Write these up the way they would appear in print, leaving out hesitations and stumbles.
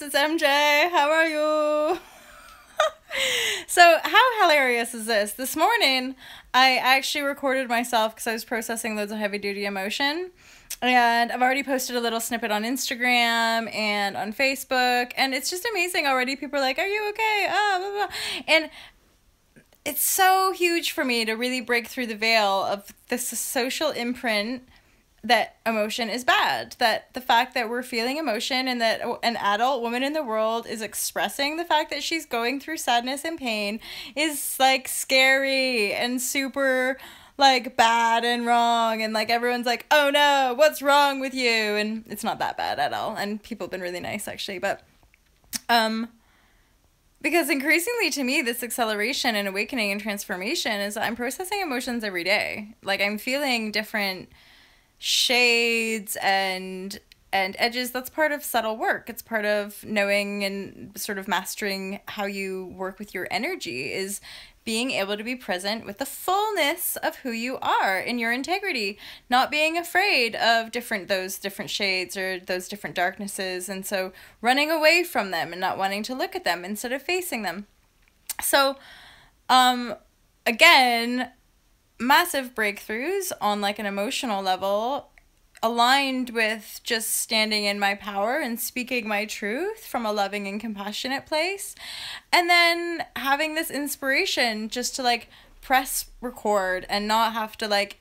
it's MJ. How are you? So, how hilarious is this? This morning, I actually recorded myself because I was processing loads of heavy duty emotion. And I've already posted a little snippet on Instagram and on Facebook. And it's just amazing already. People are like, are you okay? Ah, blah, blah. And it's so huge for me to really break through the veil of this social imprint that emotion is bad, that the fact that we're feeling emotion and that an adult woman in the world is expressing the fact that she's going through sadness and pain is like scary and super like bad and wrong, and like everyone's like, oh no, what's wrong with you? And it's not that bad at all, and people have been really nice actually, but because increasingly to me, this acceleration and awakening and transformation is I'm processing emotions every day. Like I'm feeling different shades and edges. That's part of subtle work. It's part of knowing and sort of mastering how you work with your energy, is being able to be present with the fullness of who you are in your integrity, not being afraid of those different shades or those different darknesses, and so running away from them and not wanting to look at them instead of facing them. So again, massive breakthroughs on like an emotional level, aligned with just standing in my power and speaking my truth from a loving and compassionate place. And then having this inspiration just to like press record and not have to like,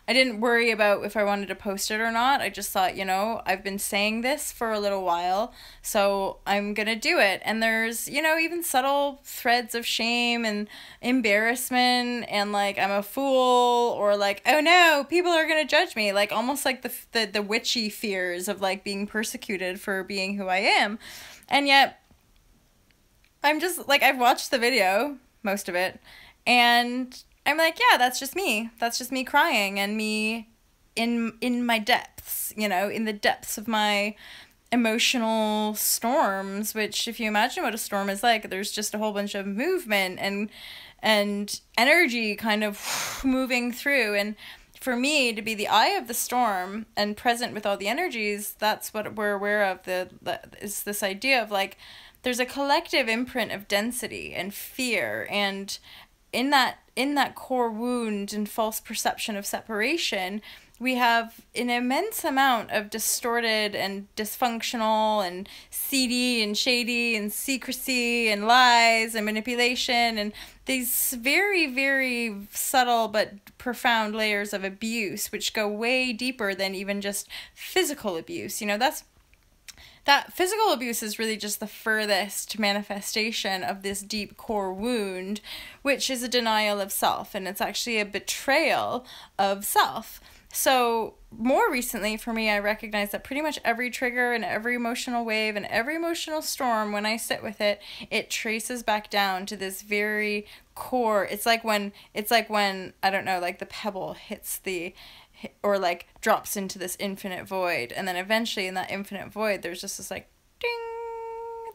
I didn't worry about if I wanted to post it or not. I just thought, I've been saying this for a little while, so I'm gonna do it. And there's, even subtle threads of shame and embarrassment and like I'm a fool, or like, oh no, people are gonna judge me, like almost like the witchy fears of like being persecuted for being who I am. And yet I'm just like, I've watched the video, most of it, and I'm like, yeah, that's just me. That's just me crying and me in my depths, in the depths of my emotional storms, which if you imagine what a storm is like, there's just a whole bunch of movement and energy kind of moving through. And for me to be the eye of the storm and present with all the energies, that's what we're aware of, is this idea of like, there's a collective imprint of density and fear, and in that core wound and false perception of separation, we have an immense amount of distorted and dysfunctional and seedy and shady and secrecy and lies and manipulation and these very, very subtle but profound layers of abuse, which go way deeper than even just physical abuse. That physical abuse is really just the furthest manifestation of this deep core wound, which is a denial of self, and it's actually a betrayal of self. So more recently for me, I recognize that pretty much every trigger and every emotional wave and every emotional storm, when I sit with it, it traces back down to this very core. It's like when, I don't know, like the pebble hits or like drops into this infinite void, and then eventually in that infinite void there's just this like ding,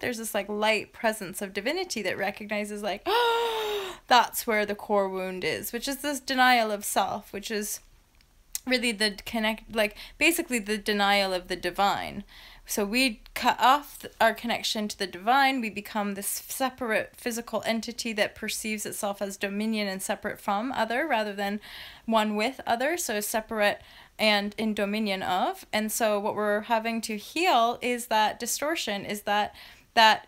there's this like light presence of divinity that recognizes like, oh, that's where the core wound is, which is this denial of self, which is really basically the denial of the divine. So we cut off our connection to the divine. We become this separate physical entity that perceives itself as dominion and separate from other rather than one with other. So separate and in dominion of. And so what we're having to heal is that distortion, is that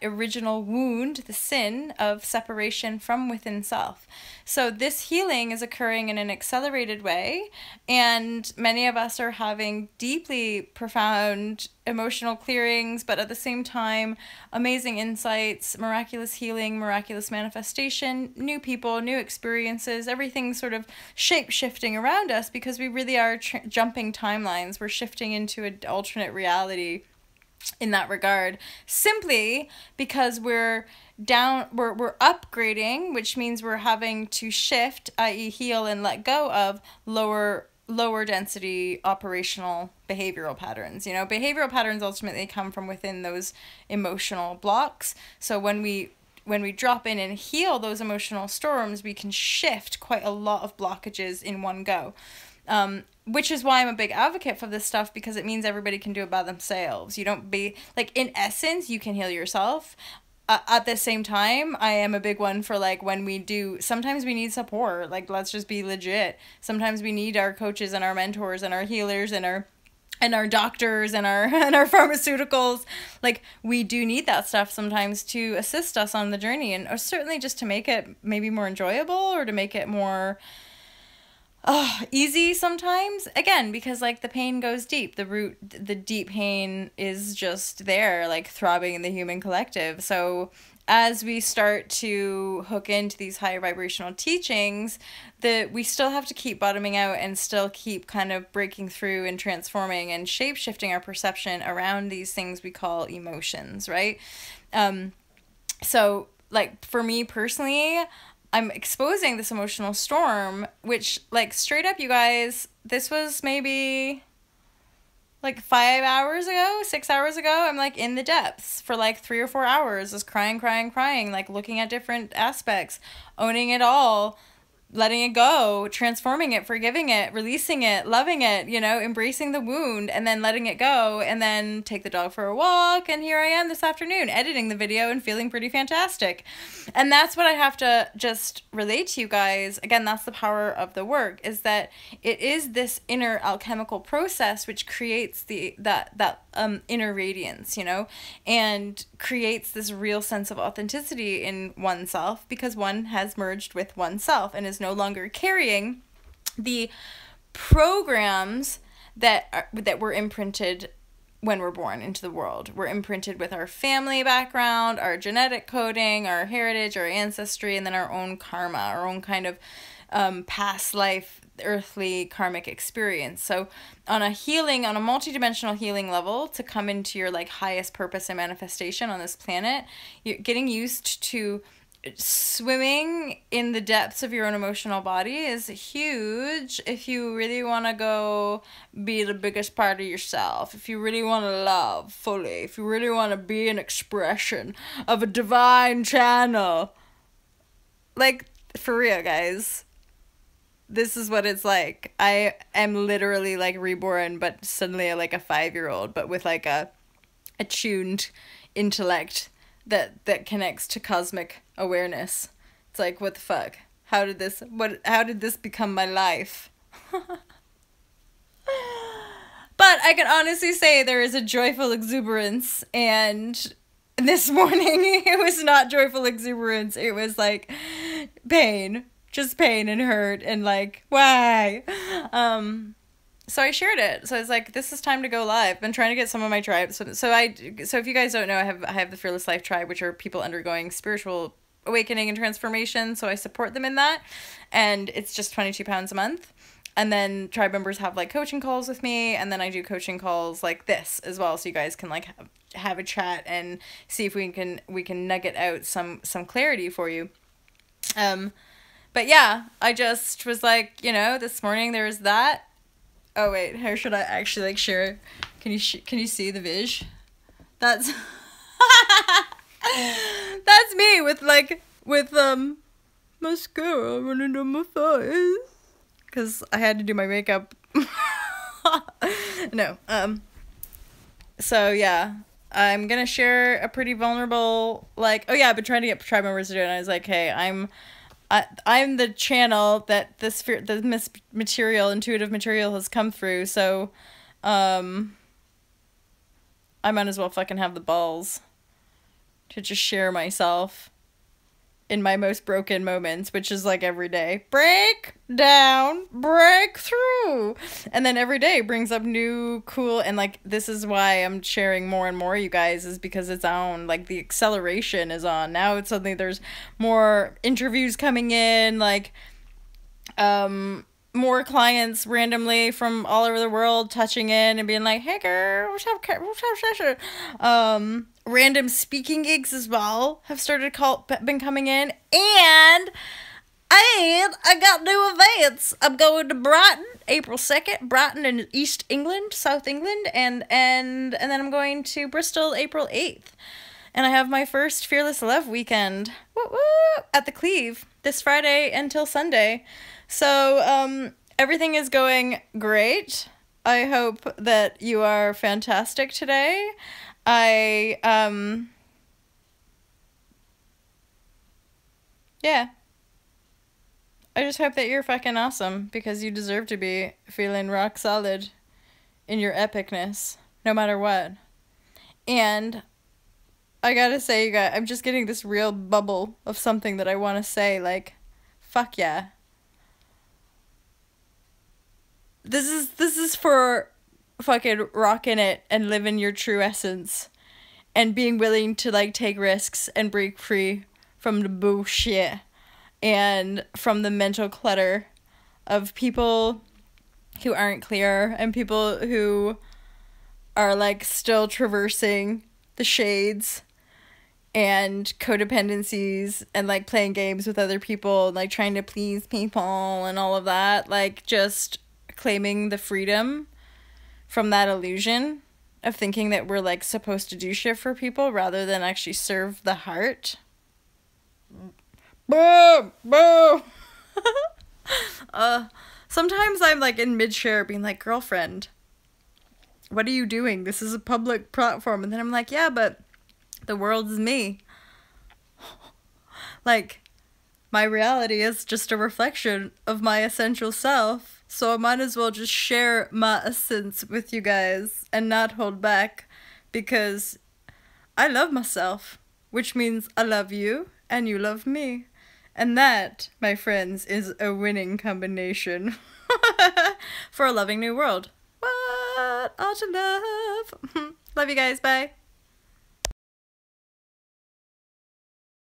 original wound, the sin of separation from within self. So this healing is occurring in an accelerated way, and many of us are having deeply profound emotional clearings, but at the same time, amazing insights, miraculous healing, miraculous manifestation, new people, new experiences, everything sort of shape-shifting around us, because we really are jumping timelines. We're shifting into an alternate reality in that regard, simply because we're upgrading, which means we're having to shift, i.e. heal and let go of lower density operational behavioral patterns. Behavioral patterns ultimately come from within those emotional blocks. So when we drop in and heal those emotional storms, we can shift quite a lot of blockages in one go. Which is why I'm a big advocate for this stuff, because it means everybody can do it by themselves. You don't be like, in essence, you can heal yourself. At the same time, I am a big one for like, when we do, sometimes we need support. Like, let's just be legit. Sometimes we need our coaches and our mentors and our healers and our doctors and our and our pharmaceuticals. Like, we do need that stuff sometimes to assist us on the journey, and or certainly just to make it maybe more enjoyable, or to make it more easy sometimes, again, because like the pain goes deep. The deep pain is just there, like throbbing in the human collective. So as we start to hook into these higher vibrational teachings, that we still have to keep bottoming out and still keep kind of breaking through and transforming and shape shifting our perception around these things we call emotions, right? So like for me personally, I'm exposing this emotional storm, which, like, straight up, you guys, this was maybe like 5 hours ago, 6 hours ago. I'm like in the depths for like 3 or 4 hours, just crying, like looking at different aspects, owning it all, letting it go, transforming it, forgiving it, releasing it, loving it, you know, embracing the wound, and then letting it go, and then take the dog for a walk. And here I am this afternoon editing the video and feeling pretty fantastic. And that's what I have to just relate to you guys. Again, that's the power of the work, is that it is this inner alchemical process which creates that inner radiance, you know, and creates this real sense of authenticity in oneself, because one has merged with oneself and is no longer carrying the programs that were imprinted when we're born into the world. We're imprinted with our family background, our genetic coding, our heritage, our ancestry, and then our own karma, our own kind of past life, earthly karmic experience. So on a multidimensional healing level, to come into your like highest purpose and manifestation on this planet, you're getting used to swimming in the depths of your own emotional body is huge if you really want to go be the biggest part of yourself, if you really want to love fully, if you really want to be an expression of a divine channel. Like, for real, guys, this is what it's like. I am literally like reborn, but suddenly like a 5-year-old, but with like a attuned intellect that connects to cosmic awareness. It's like, what the fuck? How did this become my life? But I can honestly say there is a joyful exuberance, and this morning it was not joyful exuberance. It was like pain, just pain and hurt and like, why? So I shared it. So I was like, this is time to go live. I've been trying to get some of my tribe. So if you guys don't know, I have the Fearless Life Tribe, which are people undergoing spiritual awakening and transformation. So I support them in that. And it's just £22 a month. And then tribe members have like coaching calls with me. And then I do coaching calls like this as well. So you guys can like have a chat and see if we can nugget out some clarity for you. But yeah, I just was like, you know, this morning there was that. Oh wait, here, should I actually like share? Can you see the vish? That's that's me with mascara running down my face, cause I had to do my makeup. No, so yeah, I'm gonna share a pretty vulnerable, like, oh yeah, I've been trying to get tribe members to do it, and I was like, hey, I'm the channel that this intuitive material has come through, so I might as well fucking have the balls to just share myself in my most broken moments, which is like every day. Break down, break through. And then every day brings up new cool, and like this is why I'm sharing more and more, you guys, is because it's on, like the acceleration is on. Now it's suddenly there's more interviews coming in, like more clients randomly from all over the world touching in and being like, hey girl, what's up? Random speaking gigs as well have been coming in, and I got new events. I'm going to Brighton April 2nd, Brighton in East England, South England, and then I'm going to Bristol April 8th. And I have my first Fearless Love weekend at the Cleve this Friday until Sunday. So Everything is going great. I hope that you are fantastic today. Yeah. I just hope that you're fucking awesome because you deserve to be feeling rock solid in your epicness, no matter what. And I gotta say, you guys, I'm just getting this real bubble of something that I want to say, like, fuck yeah. This is for fucking rocking it and living your true essence and being willing to like take risks and break free from the bullshit and from the mental clutter of people who aren't clear and people who are like still traversing the shades and codependencies and like playing games with other people and like trying to please people and all of that, like just claiming the freedom from that illusion of thinking that we're like supposed to do shit for people rather than actually serve the heart. Boom! Boom! Sometimes I'm like in mid-share being like, girlfriend, what are you doing? This is a public platform. And then I'm like, yeah, but the world's me. Like, my reality is just a reflection of my essential self. So I might as well just share my essence with you guys and not hold back because I love myself, which means I love you and you love me. And that, my friends, is a winning combination for a loving new world. What ought to love? Love you guys. Bye.